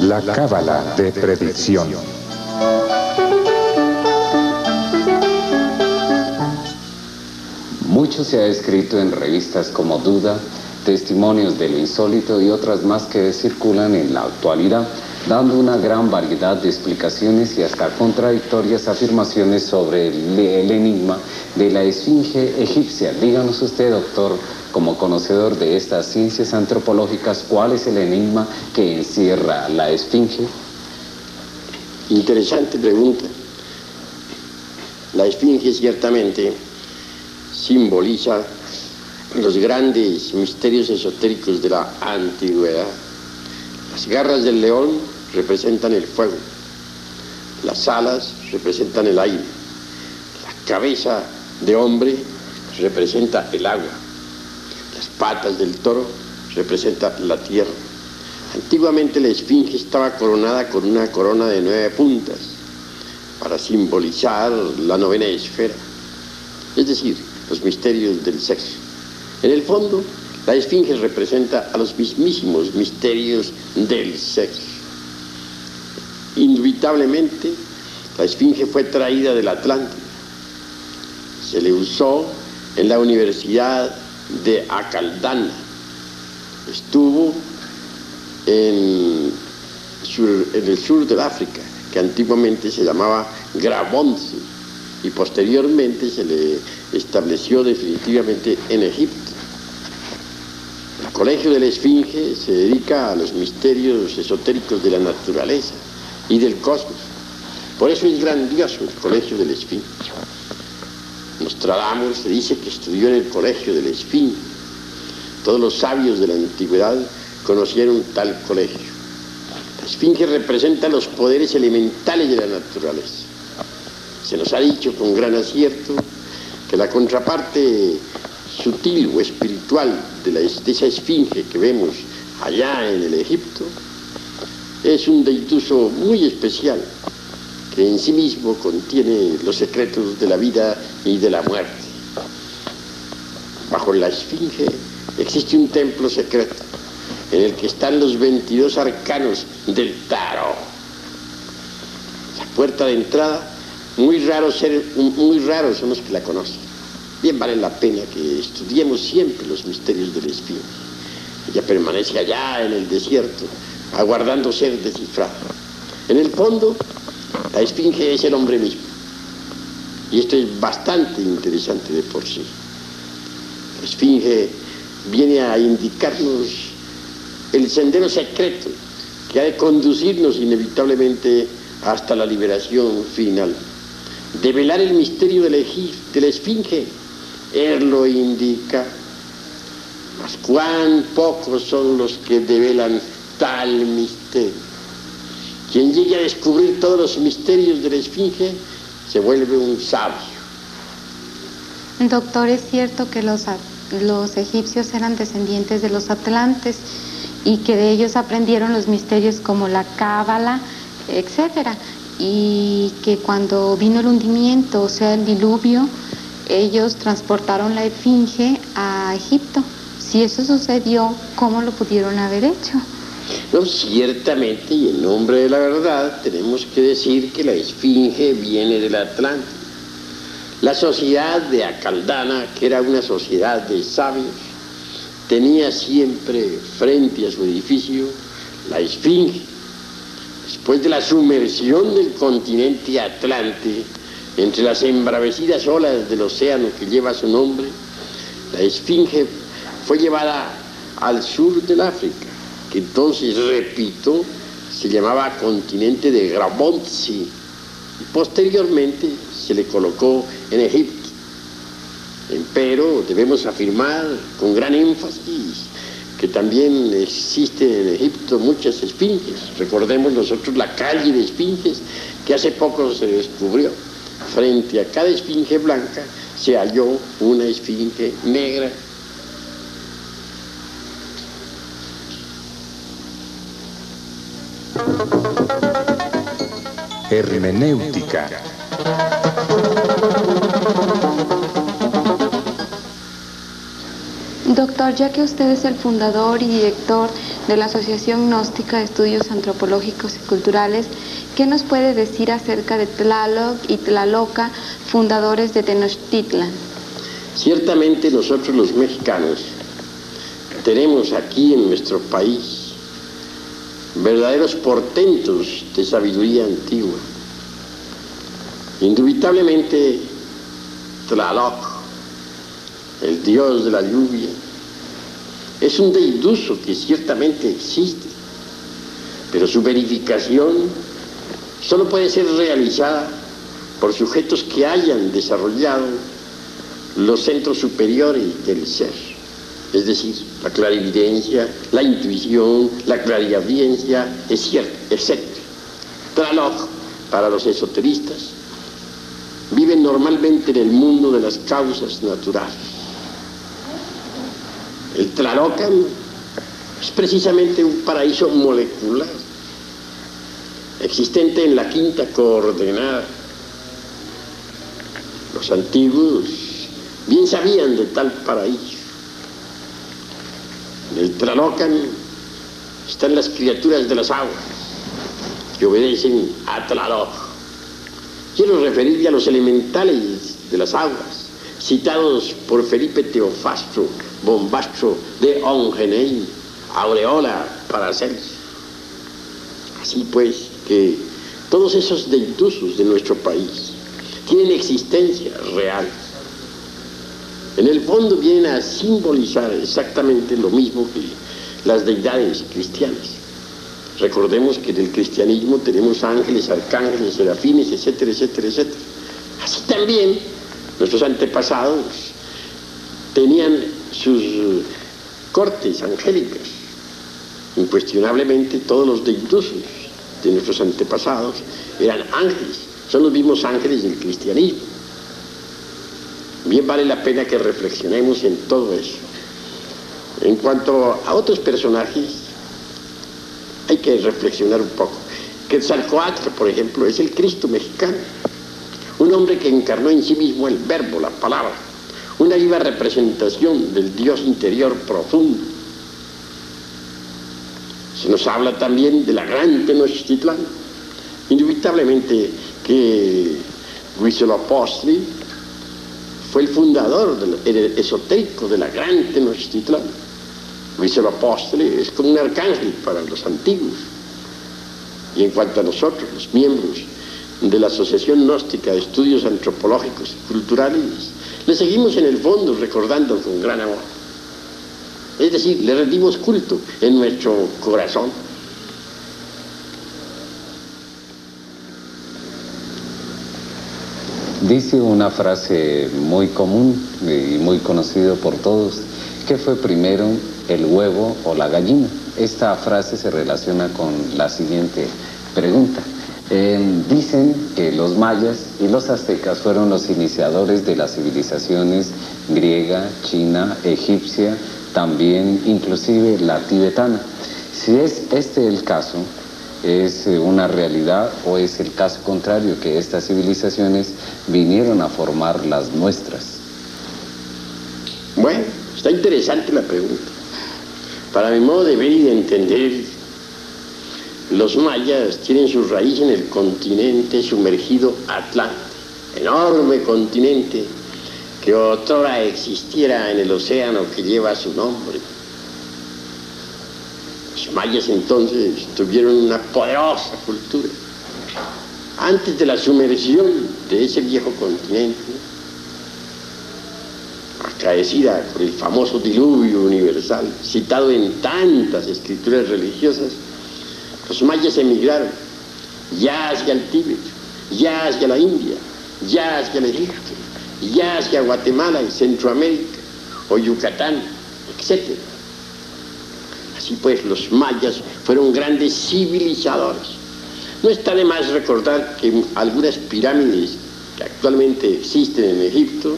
La cábala de predicción. Mucho se ha escrito en revistas como Duda, Testimonios de lo Insólito y otras más que circulan en la actualidad, dando una gran variedad de explicaciones y hasta contradictorias afirmaciones sobre el enigma de la esfinge egipcia. Díganos usted, doctor, como conocedor de estas ciencias antropológicas, ¿cuál es el enigma que encierra la esfinge? Interesante pregunta. La esfinge ciertamente simboliza los grandes misterios esotéricos de la antigüedad. Las garras del león representan el fuego, las alas representan el aire, la cabeza de hombre representa el agua, las patas del toro representan la tierra. Antiguamente la esfinge estaba coronada con una corona de 9 puntas para simbolizar la 9ª esfera, es decir, los misterios del sexo. En el fondo, la esfinge representa a los mismísimos misterios del sexo. Indubitablemente, la esfinge fue traída del Atlántico. Se le usó en la Universidad de Acaldana. Estuvo en el sur del África, que antiguamente se llamaba Grabonce, y posteriormente se le estableció definitivamente en Egipto. El Colegio de la Esfinge se dedica a los misterios esotéricos de la naturaleza y del cosmos. Por eso es grandioso el Colegio de la Esfinge. Nostradamus se dice que estudió en el Colegio de la Esfinge. Todos los sabios de la antigüedad conocieron tal colegio. La Esfinge representa los poderes elementales de la naturaleza. Se nos ha dicho con gran acierto que la contraparte sutil o espiritual de esa esfinge que vemos allá en el Egipto es un deituso muy especial que en sí mismo contiene los secretos de la vida y de la muerte. Bajo la esfinge existe un templo secreto en el que están los 22 arcanos del tarot. La puerta de entrada, muy raros son los que la conocen. Bien vale la pena que estudiemos siempre los misterios de la esfinge. Ella permanece allá en el desierto, aguardando ser descifrada. En el fondo, la esfinge es el hombre mismo. Y esto es bastante interesante de por sí. La esfinge viene a indicarnos el sendero secreto que ha de conducirnos inevitablemente hasta la liberación final. Develar el misterio de la esfinge, él lo indica. Mas cuán pocos son los que develan tal misterio. Quien llegue a descubrir todos los misterios de la esfinge se vuelve un sabio. Doctor, es cierto que los egipcios eran descendientes de los atlantes y que de ellos aprendieron los misterios como la cábala, etcétera, y que cuando vino el hundimiento, o sea, el diluvio, ellos transportaron la esfinge a Egipto. Si eso sucedió, ¿cómo lo pudieron haber hecho? No, ciertamente, y en nombre de la verdad, tenemos que decir que la esfinge viene del Atlántico. La sociedad de Acaldana, que era una sociedad de sabios, tenía siempre frente a su edificio la esfinge. Después de la sumersión del continente Atlante, entre las embravecidas olas del océano que lleva su nombre, la esfinge fue llevada al sur del África, que entonces, repito, se llamaba continente de Grabonce, y posteriormente se le colocó en Egipto. Empero debemos afirmar con gran énfasis que también existen en Egipto muchas esfinges. Recordemos nosotros la calle de esfinges que hace poco se descubrió. Frente a cada esfinge blanca se halló una esfinge negra. Hermenéutica. Doctor, ya que usted es el fundador y director de la Asociación Gnóstica de Estudios Antropológicos y Culturales. ¿Qué nos puede decir acerca de Tlaloc y Tlaloca, fundadores de Tenochtitlan? Ciertamente nosotros los mexicanos tenemos aquí en nuestro país verdaderos portentos de sabiduría antigua. Indubitablemente Tlaloc, el dios de la lluvia, es un deiduso que ciertamente existe, pero su verificación solo puede ser realizada por sujetos que hayan desarrollado los centros superiores del ser, es decir, la clarividencia, la intuición, la clariaudiencia, etc. Tlaloc, para los esoteristas, viven normalmente en el mundo de las causas naturales. El Tlalocan es precisamente un paraíso molecular, existente en la quinta coordenada. Los antiguos bien sabían de tal paraíso. En el Tlalocan están las criaturas de las aguas, que obedecen a Tlaloc. Quiero referirme a los elementales de las aguas, citados por Felipe Teofastro, Bombastro de Ongenay, Aureola, Paracelso. Así pues, que todos esos deidusos de nuestro país tienen existencia real. En el fondo vienen a simbolizar exactamente lo mismo que las deidades cristianas. Recordemos que en el cristianismo tenemos ángeles, arcángeles, serafines, etcétera, etcétera, etcétera. Así también nuestros antepasados tenían sus cortes angélicas. Incuestionablemente todos los deidusos de nuestros antepasados eran ángeles, son los mismos ángeles del cristianismo. Bien vale la pena que reflexionemos en todo eso. En cuanto a otros personajes, hay que reflexionar un poco. Quetzalcóatl, por ejemplo, es el Cristo mexicano, un hombre que encarnó en sí mismo el verbo, la palabra, una viva representación del Dios interior profundo. Se nos habla también de la gran Tenochtitlán. Indubitablemente que Huitzilopochtli fue el fundador el esotérico de la gran Tenochtitlán. Huitzilopochtli es como un arcángel para los antiguos. Y en cuanto a nosotros, los miembros de la Asociación Gnóstica de Estudios Antropológicos y Culturales, le seguimos en el fondo recordando con gran amor. Es decir, le rendimos culto en nuestro corazón. Dice una frase muy común y muy conocida por todos: ¿qué fue primero, el huevo o la gallina? Esta frase se relaciona con la siguiente pregunta. Dicen que los mayas y los aztecas fueron los iniciadores de las civilizaciones griega, china, egipcia, también inclusive la tibetana. Si es este el caso, ¿es una realidad o es el caso contrario, que estas civilizaciones vinieron a formar las nuestras? Bueno, está interesante la pregunta. Para mi modo de ver y de entender, los mayas tienen su raíz en el continente sumergido Atlante, enorme continente que otrora existiera en el océano que lleva su nombre. Los mayas entonces tuvieron una poderosa cultura. Antes de la sumersión de ese viejo continente, acaecida por el famoso diluvio universal, citado en tantas escrituras religiosas, los mayas emigraron ya hacia el Tíbet, ya hacia la India, ya hacia el Egipto, ya hacia Guatemala y Centroamérica, o Yucatán, etc. Así pues, los mayas fueron grandes civilizadores. No está de más recordar que algunas pirámides que actualmente existen en Egipto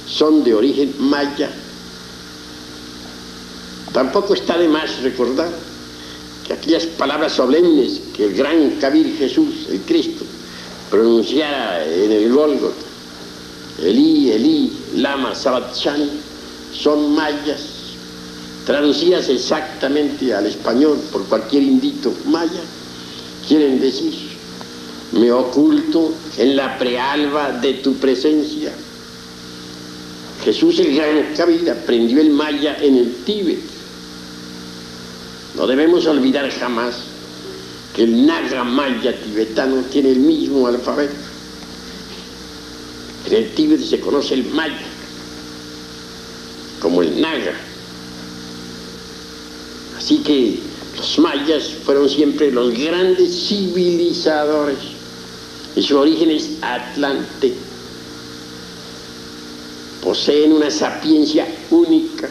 son de origen maya. Tampoco está de más recordar que aquellas palabras solemnes que el gran Kabir Jesús, el Cristo, pronunciara en el Gólgota, Elí, Elí, lama sabachthani, son mayas. traducidas exactamente al español por cualquier indito maya, quieren decir: me oculto en la prealba de tu presencia. Jesús el Gran Kabir aprendió el maya en el Tíbet. No debemos olvidar jamás que el Naga maya tibetano tiene el mismo alfabeto. En el Tíbet se conoce el maya como el Naga. Así que los mayas fueron siempre los grandes civilizadores y su origen es Atlante. Poseen una sapiencia única.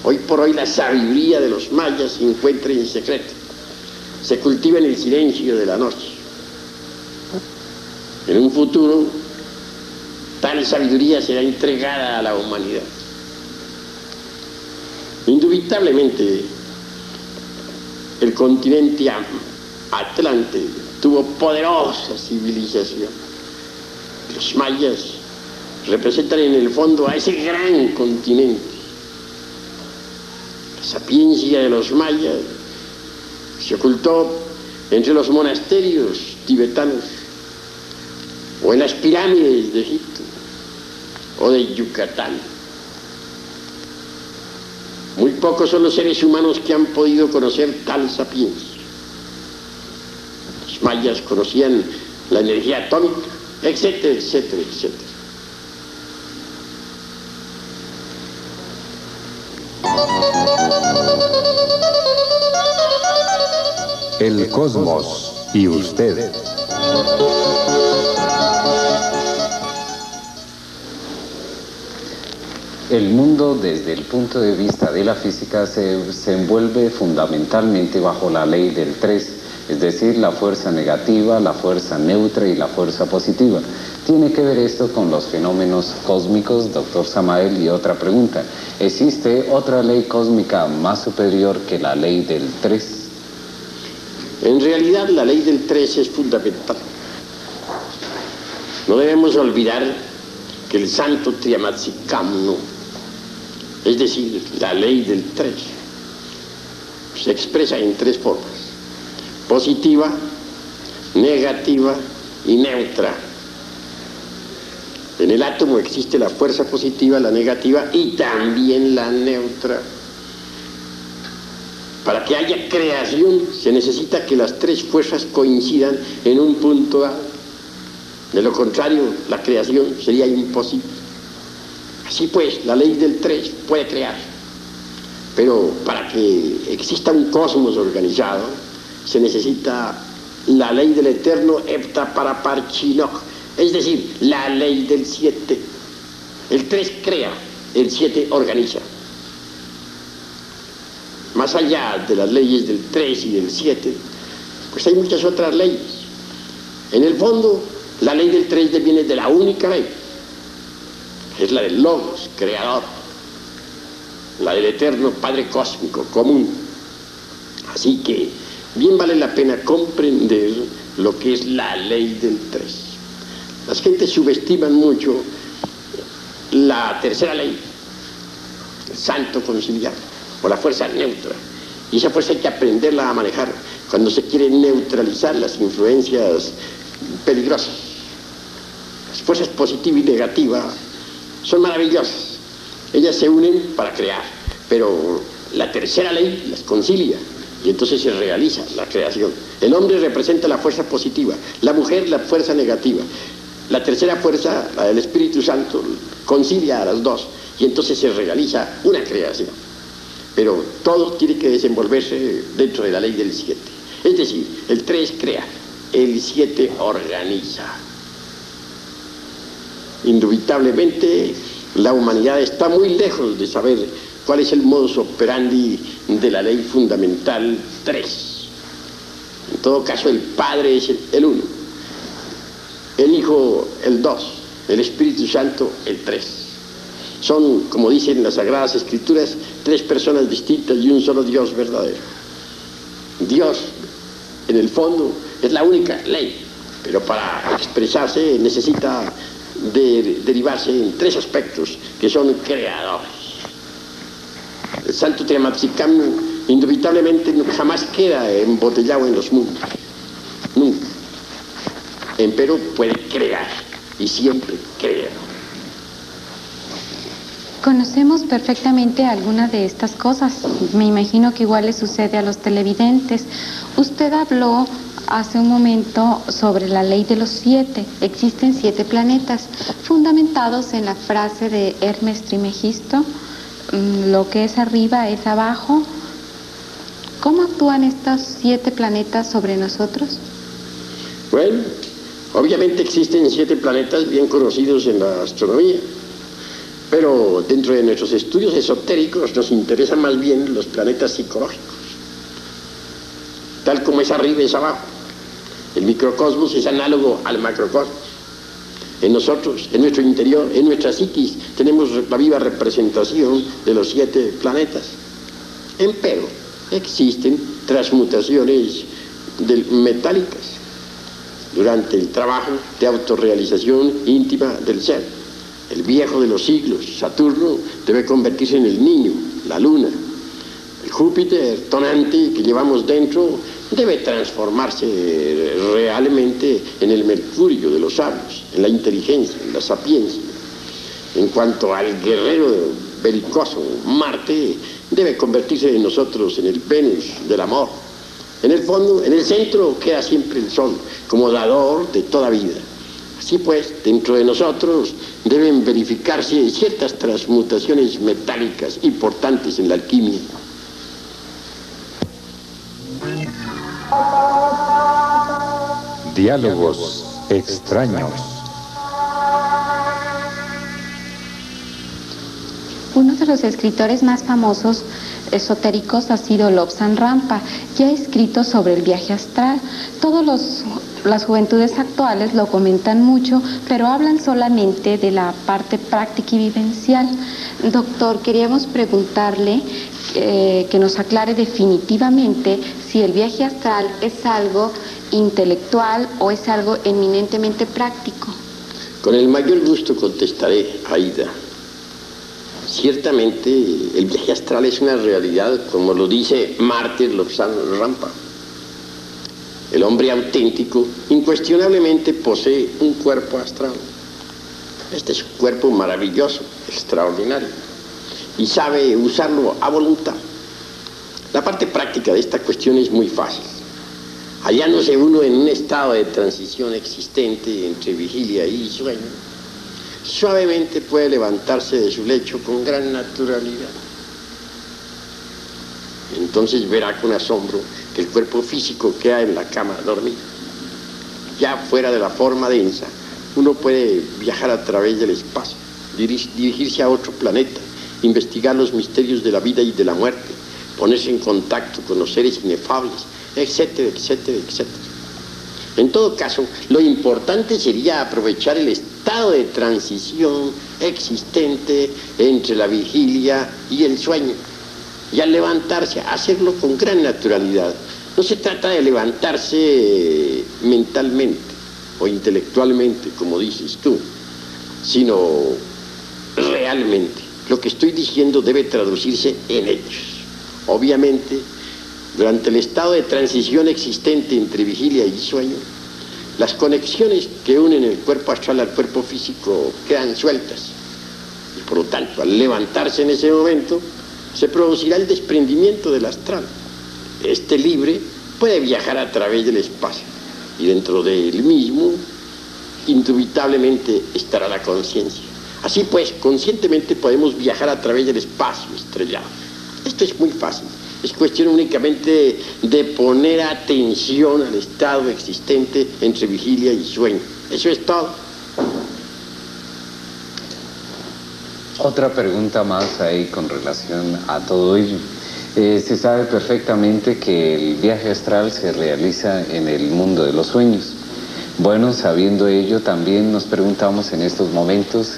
Hoy por hoy la sabiduría de los mayas se encuentra en secreto. Se cultiva en el silencio de la noche. En un futuro, tal sabiduría será entregada a la humanidad. Indubitablemente, el continente Atlante tuvo poderosa civilización. Los mayas representan en el fondo a ese gran continente. La sapiencia de los mayas se ocultó entre los monasterios tibetanos o en las pirámides de Egipto o de Yucatán. Muy pocos son los seres humanos que han podido conocer tal sapiencia. Los mayas conocían la energía atómica, etcétera, etcétera, etcétera. El cosmos y usted. El mundo, desde el punto de vista de la física, se envuelve fundamentalmente bajo la ley del 3, es decir, la fuerza negativa, la fuerza neutra y la fuerza positiva. ¿Tiene que ver esto con los fenómenos cósmicos, doctor Samael? Y otra pregunta, ¿existe otra ley cósmica más superior que la ley del 3? En realidad, la ley del 3 es fundamental. No debemos olvidar que el santo Triamatzikamnu, es decir, la ley del 3, se expresa en 3 formas: positiva, negativa y neutra. En el átomo existe la fuerza positiva, la negativa y también la neutra. Para que haya creación se necesita que las 3 fuerzas coincidan en un punto dado. De lo contrario, la creación sería imposible. Así pues, la ley del 3 puede crear. Pero para que exista un cosmos organizado, se necesita la ley del eterno Heptaparaparchinok, es decir, la ley del 7. El 3 crea, el 7 organiza. Más allá de las leyes del 3 y del 7, pues hay muchas otras leyes. En el fondo, la ley del 3 deviene de la única ley, es la del Logos, creador, la del eterno Padre Cósmico, común. Así que bien vale la pena comprender lo que es la ley del 3. Las gentes subestiman mucho la tercera ley, el santo conciliar, o la fuerza neutra. Y esa fuerza hay que aprenderla a manejar cuando se quieren neutralizar las influencias peligrosas. Las fuerzas positiva y negativa son maravillosas. Ellas se unen para crear, pero la tercera ley las concilia y entonces se realiza la creación. El hombre representa la fuerza positiva, la mujer la fuerza negativa. La tercera fuerza, la del Espíritu Santo, concilia a las dos y entonces se realiza una creación. Pero todo tiene que desenvolverse dentro de la ley del 7. Es decir, el 3 crea, el 7 organiza. Indubitablemente, la humanidad está muy lejos de saber cuál es el modus operandi de la ley fundamental 3. En todo caso, el Padre es el 1, el Hijo el 2, el Espíritu Santo el 3. Son, como dicen las Sagradas Escrituras, 3 personas distintas y un solo Dios verdadero. Dios, en el fondo, es la única ley, pero para expresarse necesita derivarse en 3 aspectos que son creadores. El El santo Tematzicán indubitablemente jamás queda embotellado en los mundos, nunca. Empero puede crear y siempre crea. Conocemos perfectamente algunas de estas cosas. Me imagino que igual le sucede a los televidentes. Usted habló hace un momento sobre la ley de los 7. Existen 7 planetas, fundamentados en la frase de Hermes Trismegisto: lo que es arriba es abajo. ¿Cómo actúan estos 7 planetas sobre nosotros? Bueno, obviamente existen 7 planetas bien conocidos en la astronomía, pero dentro de nuestros estudios esotéricos nos interesan más bien los planetas psicológicos. Tal como es arriba es abajo. El microcosmos es análogo al macrocosmos. En nosotros, en nuestro interior, en nuestra psiquis, tenemos la viva representación de los 7 planetas. Empero, existen transmutaciones metálicas durante el trabajo de autorrealización íntima del ser. El viejo de los siglos, Saturno, debe convertirse en el niño, la luna. El Júpiter tonante que llevamos dentro debe transformarse realmente en el Mercurio de los sabios, en la inteligencia, en la sapiencia. En cuanto al guerrero belicoso, Marte debe convertirse en nosotros en el Venus del amor. En el fondo, en el centro, queda siempre el Sol, como dador de toda vida. Así pues, dentro de nosotros deben verificarse ciertas transmutaciones metálicas importantes en la alquimia. Diálogos extraños. Uno de los escritores más famosos esotéricos ha sido Lobsang Rampa, que ha escrito sobre el viaje astral. Las juventudes actuales lo comentan mucho, pero hablan solamente de la parte práctica y vivencial. Doctor, queríamos preguntarle que nos aclare definitivamente si el viaje astral es algo intelectual o es algo eminentemente práctico. Con el mayor gusto contestaré, Aida. Ciertamente el viaje astral es una realidad, como lo dice Martin Lobsang Rampa. El hombre auténtico incuestionablemente posee un cuerpo astral. Este es un cuerpo maravilloso, extraordinario, y sabe usarlo a voluntad. La parte práctica de esta cuestión es muy fácil. Hallándose uno en un estado de transición existente entre vigilia y sueño, suavemente puede levantarse de su lecho con gran naturalidad. Entonces verá con asombro que el cuerpo físico queda en la cama dormido. Ya fuera de la forma densa, uno puede viajar a través del espacio, dirigirse a otro planeta, investigar los misterios de la vida y de la muerte, ponerse en contacto con los seres inefables, etcétera, etcétera, etcétera. En todo caso, lo importante sería aprovechar el estado de transición existente entre la vigilia y el sueño. Y al levantarse, hacerlo con gran naturalidad. No se trata de levantarse mentalmente o intelectualmente, como dices tú, sino realmente. Lo que estoy diciendo debe traducirse en hechos. Obviamente, durante el estado de transición existente entre vigilia y sueño, las conexiones que unen el cuerpo astral al cuerpo físico quedan sueltas. Y por lo tanto, al levantarse en ese momento, se producirá el desprendimiento del astral. Este libre puede viajar a través del espacio y dentro de él mismo, indubitablemente, estará la conciencia. Así pues, conscientemente podemos viajar a través del espacio estrellado. Esto es muy fácil. Es cuestión únicamente de poner atención al estado existente entre vigilia y sueño. Eso es todo. Otra pregunta más ahí con relación a todo ello. Se sabe perfectamente que el viaje astral se realiza en el mundo de los sueños. Bueno, sabiendo ello, también nos preguntamos en estos momentos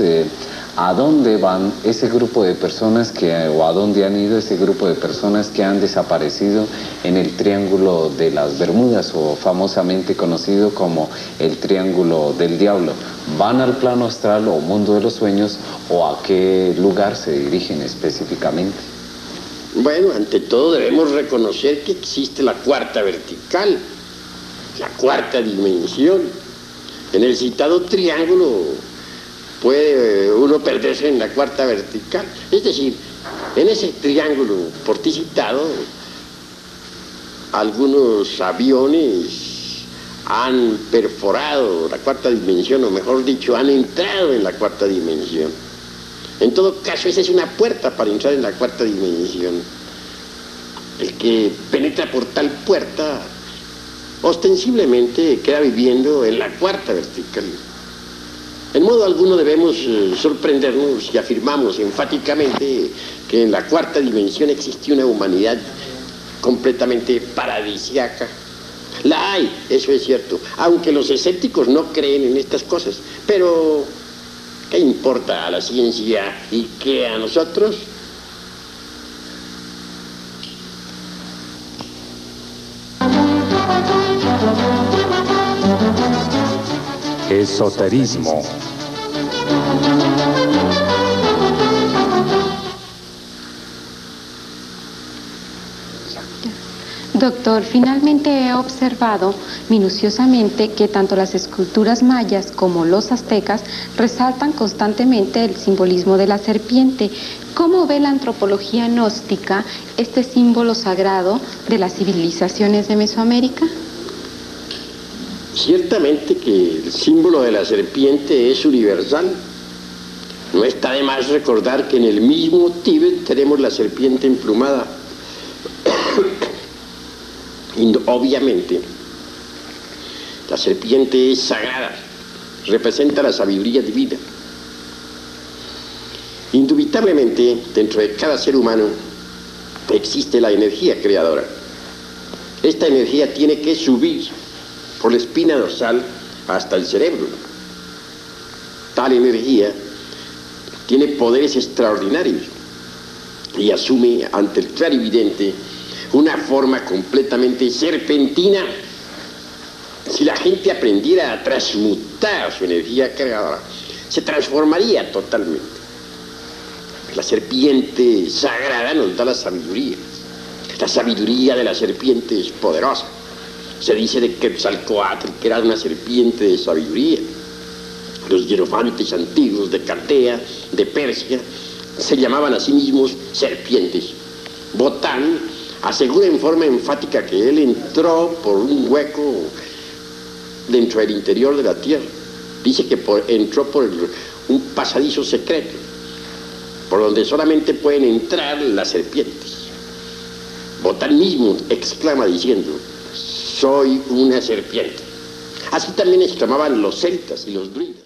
¿a dónde van ese grupo de personas o a dónde han ido ese grupo de personas que han desaparecido en el Triángulo de las Bermudas, o famosamente conocido como el Triángulo del Diablo? ¿Van al plano astral o mundo de los sueños, o a qué lugar se dirigen específicamente? Bueno, ante todo debemos reconocer que existe la cuarta vertical, la cuarta dimensión. En el citado triángulo puede uno perderse en la cuarta vertical. Es decir, en ese triángulo por ti citado, algunos aviones han perforado la cuarta dimensión, o mejor dicho, han entrado en la cuarta dimensión. En todo caso, esa es una puerta para entrar en la cuarta dimensión. El que penetra por tal puerta, ostensiblemente queda viviendo en la cuarta vertical. En modo alguno debemos sorprendernos si afirmamos enfáticamente que en la cuarta dimensión existe una humanidad completamente paradisíaca. La hay, eso es cierto, aunque los escépticos no creen en estas cosas. Pero, ¿qué importa a la ciencia y qué a nosotros? Esoterismo. Doctor, finalmente he observado minuciosamente que tanto las esculturas mayas como los aztecas resaltan constantemente el simbolismo de la serpiente. ¿Cómo ve la antropología gnóstica este símbolo sagrado de las civilizaciones de Mesoamérica? Ciertamente que el símbolo de la serpiente es universal. No está de más recordar que en el mismo Tíbet tenemos la serpiente emplumada. Y obviamente, la serpiente es sagrada, representa la sabiduría divina. Indubitablemente, dentro de cada ser humano existe la energía creadora. Esta energía tiene que subir por la espina dorsal hasta el cerebro. Tal energía tiene poderes extraordinarios y asume ante el clarividente una forma completamente serpentina. Si la gente aprendiera a transmutar su energía creadora, se transformaría totalmente. La serpiente sagrada nos da la sabiduría. La sabiduría de la serpiente es poderosa. Se dice de Quetzalcóatl que era una serpiente de sabiduría. Los hierofantes antiguos de Caldea, de Persia, se llamaban a sí mismos serpientes. Botán asegura en forma enfática que él entró por un hueco dentro del interior de la tierra. Dice que entró por un pasadizo secreto, por donde solamente pueden entrar las serpientes. Botán mismo exclama diciendo: soy una serpiente. Así también exclamaban los celtas y los druidas.